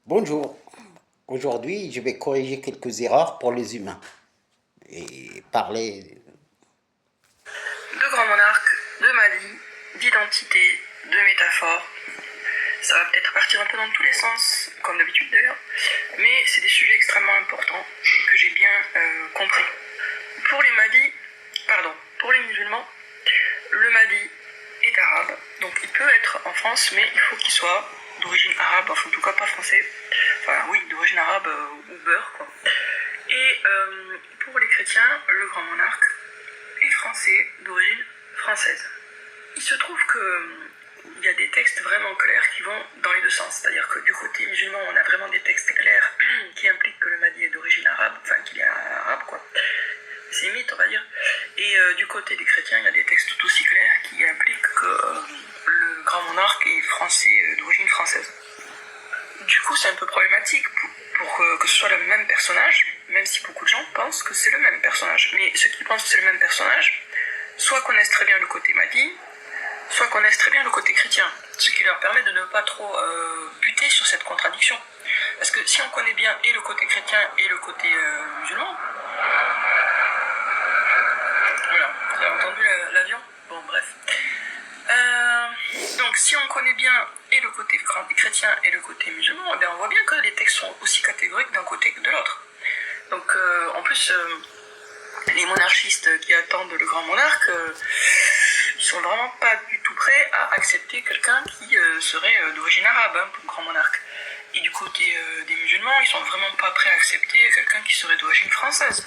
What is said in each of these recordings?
Bonjour, aujourd'hui je vais corriger quelques erreurs pour les humains et parler... De grands monarques, de magie, d'identité, de métaphores. Ça va peut-être partir un peu dans tous les sens, comme d'habitude d'ailleurs, mais c'est des sujets extrêmement importants que j'ai bien compris. Pour les Mahdi, pour les musulmans, le Mahdi est arabe, donc il peut être en France, mais il faut qu'il soit d'origine arabe, enfin en tout cas pas français, enfin oui, d'origine arabe ou beurre quoi. Et pour les chrétiens, le grand monarque est français d'origine française. Il se trouve qu'il y a des textes vraiment clairs qui vont dans les deux sens, c'est-à-dire que du côté musulman, on a vraiment des textes clairs qui impliquent que le Mahdi est d'origine arabe, enfin qu'il est arabe quoi. C'est mythe on va dire. Et du côté des chrétiens, il y a des textes tout aussi clairs qui impliquent que le grand monarque est français d'origine française. Du coup, c'est un peu problématique pour que ce soit le même personnage, même si beaucoup de gens pensent que c'est le même personnage. Mais ceux qui pensent que c'est le même personnage, soit connaissent très bien le côté Mahdi, soit connaissent très bien le côté chrétien, ce qui leur permet de ne pas trop buter sur cette contradiction. Parce que si on connaît bien et le côté chrétien et le côté musulman, voilà, vous avez entendu l'avion? Bon, bref. Donc, si on connaît bien et le côté chrétien et le côté musulman, eh bien, on voit bien que les textes sont aussi catégoriques d'un côté que de l'autre. Donc, en plus, les monarchistes qui attendent le grand monarque, ils sont vraiment pas du tout prêts à accepter quelqu'un qui serait d'origine arabe pour le grand monarque. Et du côté des musulmans, ils sont vraiment pas prêts à accepter quelqu'un qui serait d'origine française.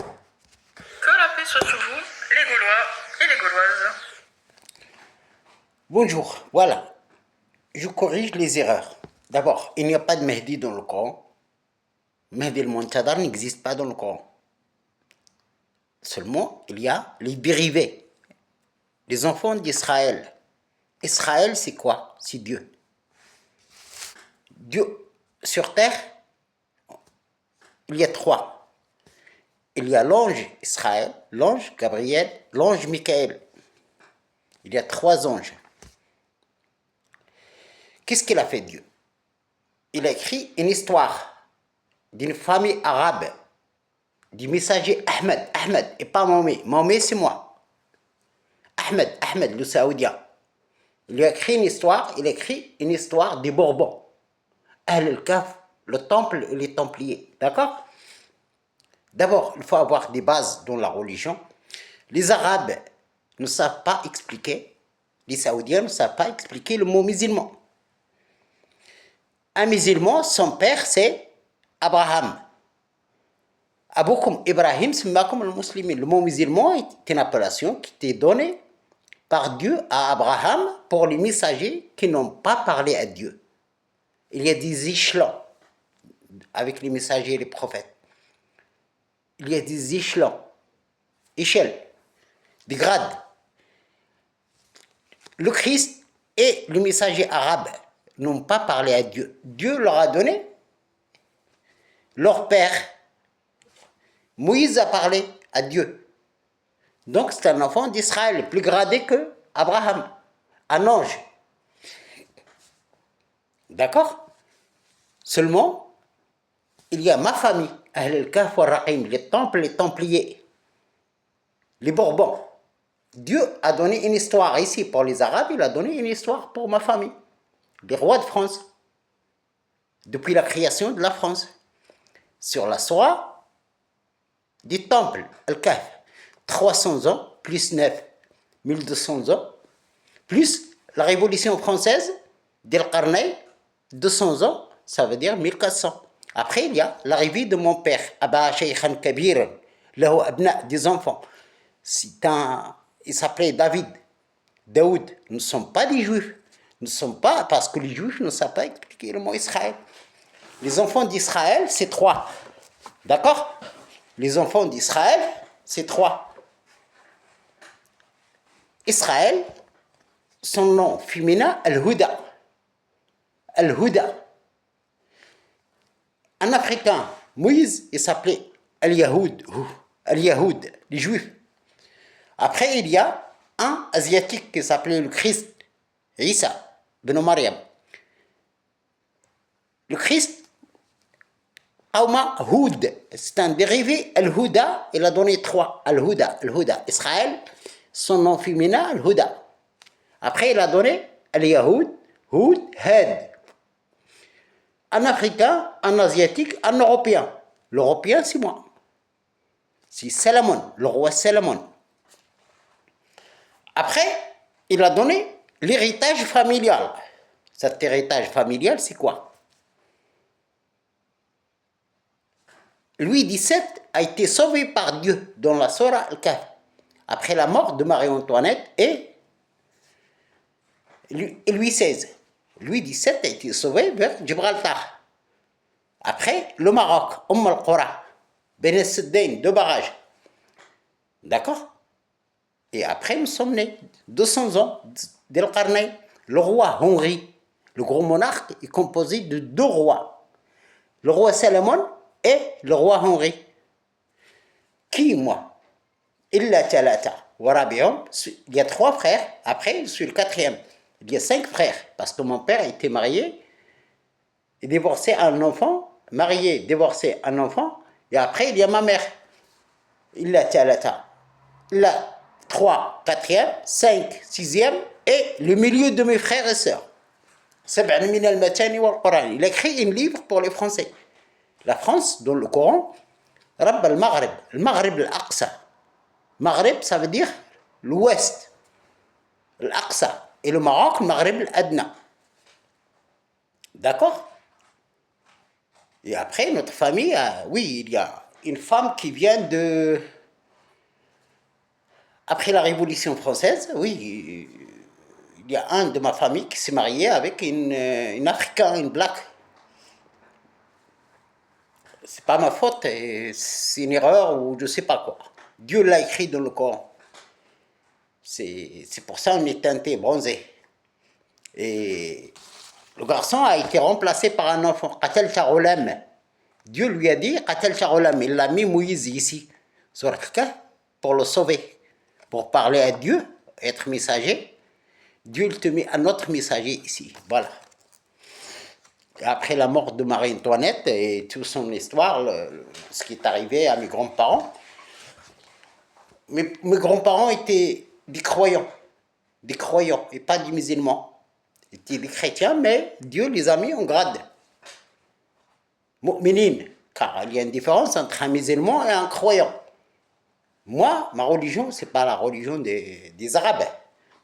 Que la paix soit sur vous, les Gaulois et les Gauloises. Bonjour, voilà, je corrige les erreurs. D'abord, il n'y a pas de Mehdi dans le Coran. Mehdi el-Montadar n'existe pas dans le Coran. Seulement, il y a les dérivés, les enfants d'Israël. Israël, c'est quoi? C'est Dieu. Dieu, sur terre, il y a trois. Il y a l'ange Israël, l'ange Gabriel, l'ange Michael. Il y a trois anges. Qu'est-ce qu'il a fait Dieu? Il a écrit une histoire d'une famille arabe, du messager Ahmed. Ahmed, et pas Mahomet. Mahomet, c'est moi. Ahmed, le Saoudien. Il a écrit une histoire, des Bourbons. Ahl al-Kaf, le temple et les Templiers. D'accord? D'abord, il faut avoir des bases dans la religion. Les Arabes ne savent pas expliquer, les Saoudiens ne savent pas expliquer le mot musulman. Un musulman, son père, c'est Abraham. Aboukoum Ibrahim, c'est Makoum al-Muslimin. Le mot musulman est une appellation qui était donnée par Dieu à Abraham pour les messagers qui n'ont pas parlé à Dieu. Il y a des échelons avec les messagers et les prophètes. Il y a des échelons, échelles, des grades. Le Christ et le messager arabe n'ont pas parlé à Dieu. Dieu leur a donné leur père. Moïse a parlé à Dieu. Donc c'est un enfant d'Israël, plus gradé que Abraham, un ange. D'accord? Seulement, il y a ma famille, Ahl al-Kahf wa Raqim, les temples, les Templiers, les Bourbons. Dieu a donné une histoire ici pour les Arabes, il a donné une histoire pour ma famille, les rois de France, depuis la création de la France, sur la soie du temple, Al-Kahf, 300 ans, plus 9, 1200 ans, plus la Révolution française, d'El Qarnay, 200 ans, ça veut dire 1400. Après, il y a l'arrivée de mon père, Abba Shaykhan Kabir, lahu abna, des enfants. Il s'appelait David, Daoud. Nous ne sommes pas des juifs. Nous ne sommes pas, parce que les juifs ne savent pas expliquer le mot Israël. Les enfants d'Israël, c'est trois. D'accord? Les enfants d'Israël, c'est trois. Israël, son nom féminin, Al-Huda. Al-Huda. Un Africain, Moïse, il s'appelait Al-Yahoud. Al-Yahoud, les Juifs. Après, il y a un Asiatique qui s'appelait le Christ, Isa, ben Mariam. Le Christ, Qauma Houd, c'est un dérivé, Al-Houda, il a donné 3, Al-Houda, Al-Houda. Israël, son nom féminin, Al-Houda. Après, il a donné Al-Yahoud, Houd, Had. Un Africain, un Asiatique, un Européen. L'Européen, c'est moi. C'est Salomon, le roi Salomon. Après, il a donné l'héritage familial. Cet héritage familial, c'est quoi? Louis XVII a été sauvé par Dieu dans la Surah Al-Kahf après la mort de Marie-Antoinette et Louis XVI. Louis XVII a été sauvé vers Gibraltar. Après, le Maroc, al-Qura, Ben Seddain, 2 barrages. D'accord? Et après, nous sommes nés, 200 ans, d'El Qarnayn. Le roi Henri, le gros monarque, est composé de 2 rois. Le roi Salomon et le roi Henri. Qui, moi? Illa Talata. Il y a 3 frères, après, je suis le 4e. Il y a 5 frères, parce que mon père était marié, et divorcé un enfant, marié, divorcé un enfant, et après, il y a ma mère. Illa Talata. Là, 3, 4e, 5, 6e, et le milieu de mes frères et sœurs. Il a écrit un livre pour les Français. La France, dans le Coran, Rabb al-Maghrib, al-Maghrib al-Aqsa. Maghrib, ça veut dire l'ouest, l'Aqsa. Et le Maroc, le Maghrib al-Adna. D'accord? Et après, notre famille, oui, il y a une femme qui vient de... Après la Révolution française, oui, il y a un de ma famille qui s'est marié avec une Africaine, une black. C'est pas ma faute, c'est une erreur ou je sais pas quoi. Dieu l'a écrit dans le Coran. C'est pour ça qu'on est teinté, bronzé. Et le garçon a été remplacé par un enfant, Qatal Charolam. Dieu lui a dit Qatal Charolam. Il l'a mis Moïse ici, sur le cas, pour le sauver, pour parler à Dieu, être messager. Dieu te met un autre messager ici. Voilà. Et après la mort de Marie-Antoinette et toute son histoire, ce qui est arrivé à mes grands-parents, mes grands-parents étaient des croyants et pas des musulmans. Ils étaient des chrétiens, mais Dieu les a mis en grade. Mu'minin, car il y a une différence entre un musulman et un croyant. Moi, ma religion, ce n'est pas la religion des Arabes.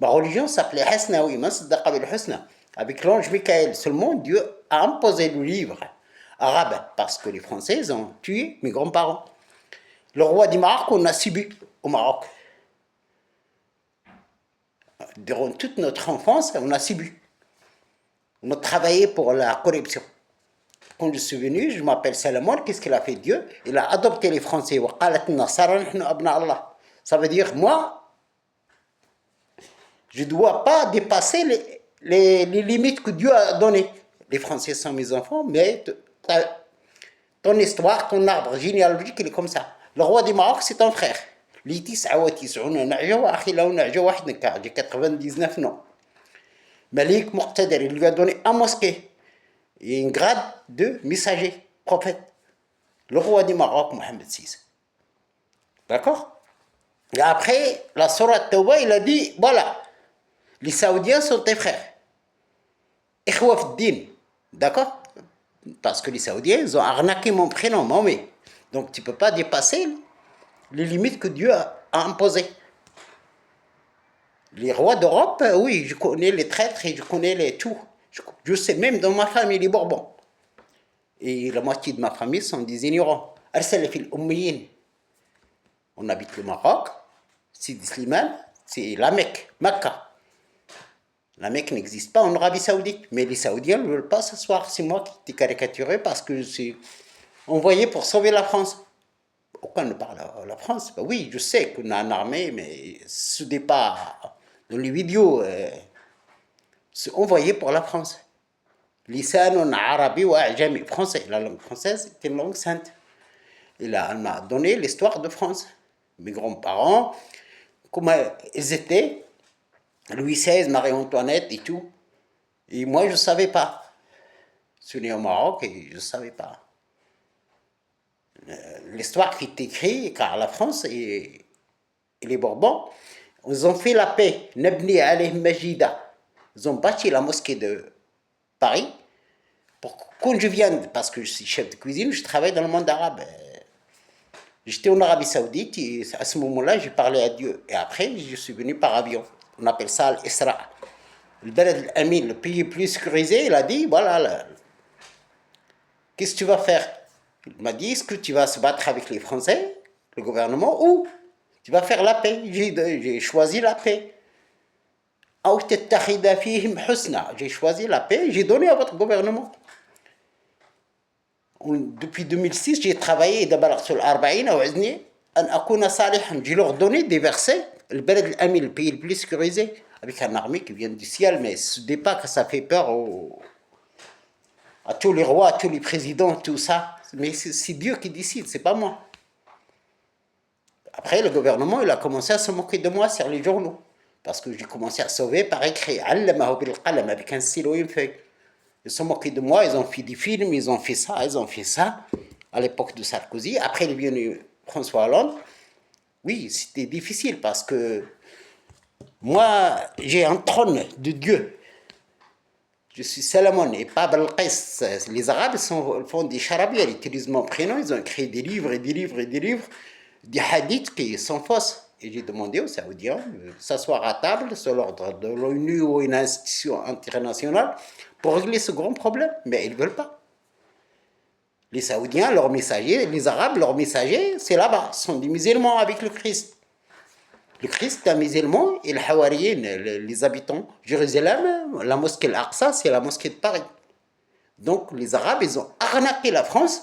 Ma religion s'appelait Hasna, oui, Husna. Avec l'ange Michael, seulement Dieu a imposé le livre arabe, parce que les Français ont tué mes grands-parents. Le roi du Maroc, on a subi au Maroc. Durant toute notre enfance, on a subi. On a travaillé pour la corruption. Quand je suis venu, je m'appelle Salomon, qu'est-ce qu'il a fait Dieu? Il a adopté les Français. Ça veut dire, moi, je ne dois pas dépasser les limites que Dieu a données. Les Français sont mes enfants, mais ton histoire, ton arbre généalogique, il est comme ça. Le roi du Maroc, c'est ton frère. J'ai 99 noms. Malik Muqtadir, il lui a donné un mosquée et une grade de messager, prophète. Le roi du Maroc, Mohamed VI. D'accord? Et après, la Surah Tawbah, il a dit, voilà, les Saoudiens sont tes frères. Ikhwaf din. D'accord? Parce que les Saoudiens, ils ont arnaqué mon prénom, Mohamed. Donc tu ne peux pas dépasser les limites que Dieu a imposées. Les rois d'Europe, oui, je connais les traîtres et je connais les tout. Je sais même dans ma famille, les Bourbons. Et la moitié de ma famille sont des ignorants. On habite le Maroc, c'est Slimane, c'est la Mecque, Mecca. La Mecque n'existe pas en Arabie Saoudite, mais les Saoudiens ne veulent pas s'asseoir. C'est moi qui t'ai caricaturé parce que c'est envoyé pour sauver la France. Pourquoi ne parle la France? Ben oui, je sais qu'on a une armée, mais ce n'est pas dans les vidéos. C'est envoyé pour la France. Lisan arabi wa ajami, français. La langue française est une langue sainte. Et là, elle m'a donné l'histoire de France. Mes grands-parents, comment ils étaient, Louis XVI, Marie-Antoinette et tout. Et moi, je ne savais pas. Je suis né au Maroc et je ne savais pas. l'histoire qui est écrite, car la France et les Bourbons, ils ont fait la paix. Nabni alayhim majida. Ils ont bâti la mosquée de Paris. Quand je viens, parce que je suis chef de cuisine, je travaille dans le monde arabe. J'étais en Arabie Saoudite et à ce moment-là, j'ai parlé à Dieu. Et après, je suis venu par avion. On appelle ça l'Isra. Le Balad al-Amin, le pays le plus sécurisé, il a dit, voilà, qu'est-ce que tu vas faire? Il m'a dit, est-ce que tu vas se battre avec les Français, le gouvernement, ou tu vas faire la paix? J'ai choisi la paix. J'ai choisi la paix, j'ai donné à votre gouvernement. Depuis 2006, j'ai travaillé d'abord sur l'Arbaïn, je leur donnais des versets, le Balad al-Amin, le pays le plus sécurisé, avec une armée qui vient du ciel, mais ce n'est pas que ça fait peur à tous les rois, à tous les présidents, tout ça. Mais c'est Dieu qui décide, c'est pas moi. Après, le gouvernement, il a commencé à se moquer de moi sur les journaux. Parce que j'ai commencé à sauver par écrit, avec un stylo et une feuille. Ils se moqués de moi, ils ont fait des films, ils ont fait ça, à l'époque de Sarkozy. Après, il est venu François Hollande. Oui, c'était difficile parce que moi, j'ai un trône de Dieu. Je suis Salomon et pas Balqis. Les Arabes font des charabia, ils utilisent mon prénom, ils ont écrit des livres et des livres et des livres, des hadiths qui sont fausses. Et j'ai demandé aux Saoudiens de s'asseoir à table sur l'ordre de l'ONU ou une institution internationale pour régler ce grand problème. Mais ils ne veulent pas. Les Saoudiens, leurs messagers, les Arabes, leurs messagers, c'est là-bas. Ce sont des musulmans avec le Christ. Le Christ est un musulman et le Hawariyin, les habitants de Jérusalem, la mosquée Al-Aqsa, c'est la mosquée de Paris. Donc les Arabes, ils ont arnaqué la France,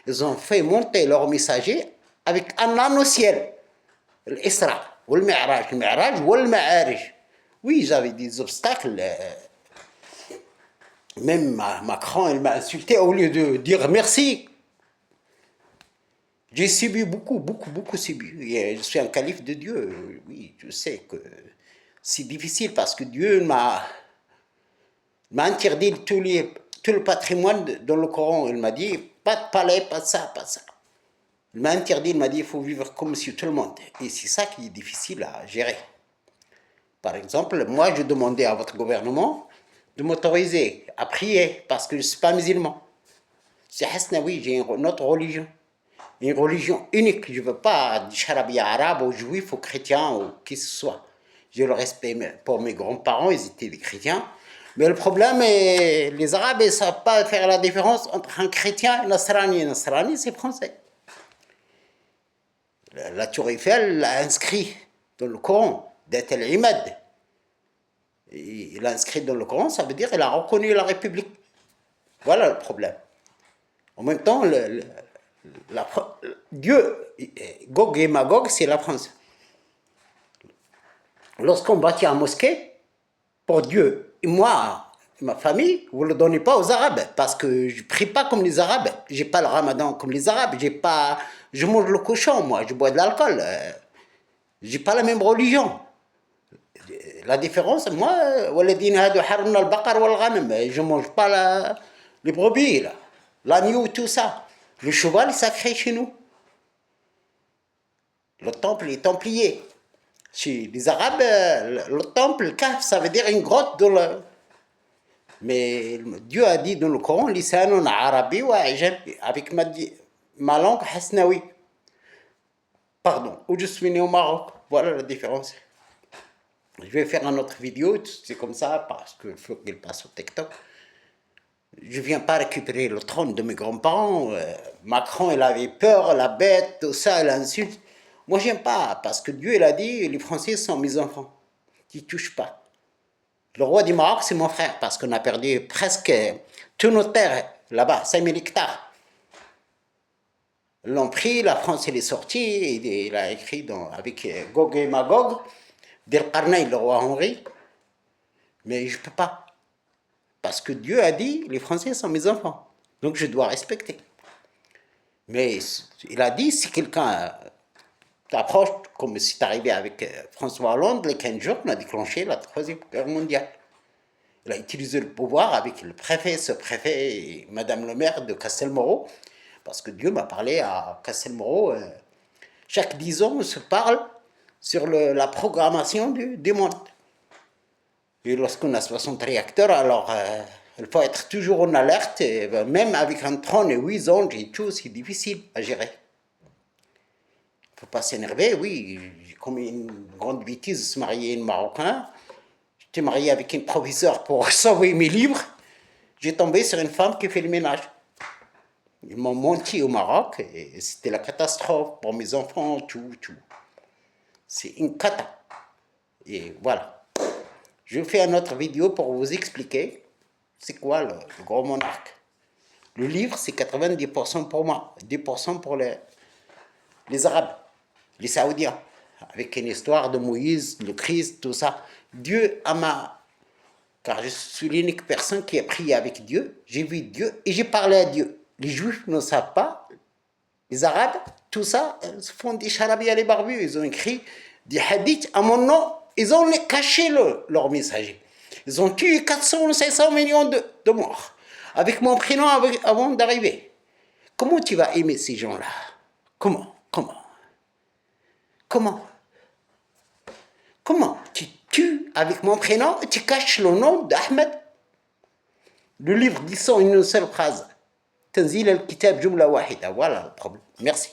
ils ont fait monter leurs messagers avec un anneau au ciel, l'Isra, ou le Mi'raj, ou le Ma'arij. Oui, j'avais des obstacles. Même Macron, il m'a insulté au lieu de dire merci. J'ai subi beaucoup subi. Et je suis un calife de Dieu. Oui, je sais que c'est difficile parce que Dieu m'a interdit tout le patrimoine dans le Coran. Il m'a dit, pas de palais, pas de ça, pas de ça. Il m'a interdit, il m'a dit, il faut vivre comme monsieur tout le monde. Et c'est ça qui est difficile à gérer. Par exemple, moi, je demandais à votre gouvernement de m'autoriser à prier parce que je ne suis pas musulman. C'est Hasnaoui, j'ai une autre religion. Une religion unique. Je ne veux pas du charabia arabe ou juif ou chrétien ou qui que ce soit. J'ai le respect pour mes grands-parents, ils étaient des chrétiens. Mais le problème est, les Arabes, ils ne savent pas faire la différence entre un chrétien et un nasrani. Un nasrani, c'est français. La Tour Eiffel l'a inscrit dans le Coran, d'être l'imad. Il a inscrit dans le Coran, ça veut dire qu'il a reconnu la République. Voilà le problème. En même temps, Dieu, Gog et Magog, c'est la France. Lorsqu'on bâtit une mosquée, pour Dieu, et moi, ma famille, vous ne le donnez pas aux Arabes, parce que je ne prie pas comme les Arabes. Je n'ai pas le ramadan comme les Arabes. Je mange le cochon, moi, je bois de l'alcool. Je n'ai pas la même religion. La différence, moi, je ne mange pas les brebis, l'agneau, tout ça. Le cheval est sacré chez nous. Le temple est templier. Chez les Arabes, le temple, le Kahf, ça veut dire une grotte dans le... Mais Dieu a dit dans le Coran, lisanun arabi wa ajam, avec ma langue hasnaoui. Pardon, où je suis né au Maroc. Voilà la différence. Je vais faire une autre vidéo, c'est comme ça, parce qu'il faut qu'il passe sur TikTok. Je ne viens pas récupérer le trône de mes grands-parents. Macron, il avait peur, la bête, tout ça, l'insulte. Moi, je n'aime pas, parce que Dieu, il a dit, les Français sont mes enfants. Ils ne touchent pas. Le roi du Maroc, c'est mon frère, parce qu'on a perdu presque tous nos terres là-bas, 5000 hectares. Ils l'ont pris, la France, elle est sortie, il a écrit avec Gog et Magog, Del Qarnaï, le roi Henri. Mais je ne peux pas. Parce que Dieu a dit, les Français sont mes enfants. Donc je dois respecter. Mais il a dit, si quelqu'un t'approche, comme c'est arrivé avec François Hollande, les 15 jours, on a déclenché la Troisième Guerre mondiale. Il a utilisé le pouvoir avec le préfet, ce préfet et Madame le maire de Castelmoreau Parce que Dieu m'a parlé à Castelmoro. Chaque 10 ans, on se parle sur la programmation du monde. Et lorsqu'on a 60 réacteurs, alors il faut être toujours en alerte. Et, même avec un trône et 8 anges et tout, c'est difficile à gérer. Il ne faut pas s'énerver, oui. J'ai commis une grande bêtise de se marier avec un Marocain. J'étais marié avec une professeure pour sauver mes livres. J'ai tombé sur une femme qui fait le ménage. Ils m'ont menti au Maroc et c'était la catastrophe pour mes enfants, tout. C'est une cata. Et voilà. Je fais une autre vidéo pour vous expliquer c'est quoi le Grand Monarque. Le livre, c'est 90% pour moi, 10% pour les Arabes, les Saoudiens, avec une histoire de Moïse, le Christ, tout ça. Dieu car je suis l'unique personne qui a prié avec Dieu, j'ai vu Dieu et j'ai parlé à Dieu. Les Juifs ne savent pas, les Arabes, tout ça, ils se font des charabia les barbus, ils ont écrit des hadiths à mon nom, ils ont caché leur messager. Ils ont tué 400 ou 500 millions de morts, avec mon prénom avant d'arriver. Comment tu vas aimer ces gens-là? Comment tu tues avec mon prénom et tu caches le nom d'Ahmed? Le livre dit ça en une seule phrase. Tanzil al-kitab jumla wahida. Voilà le problème. Merci.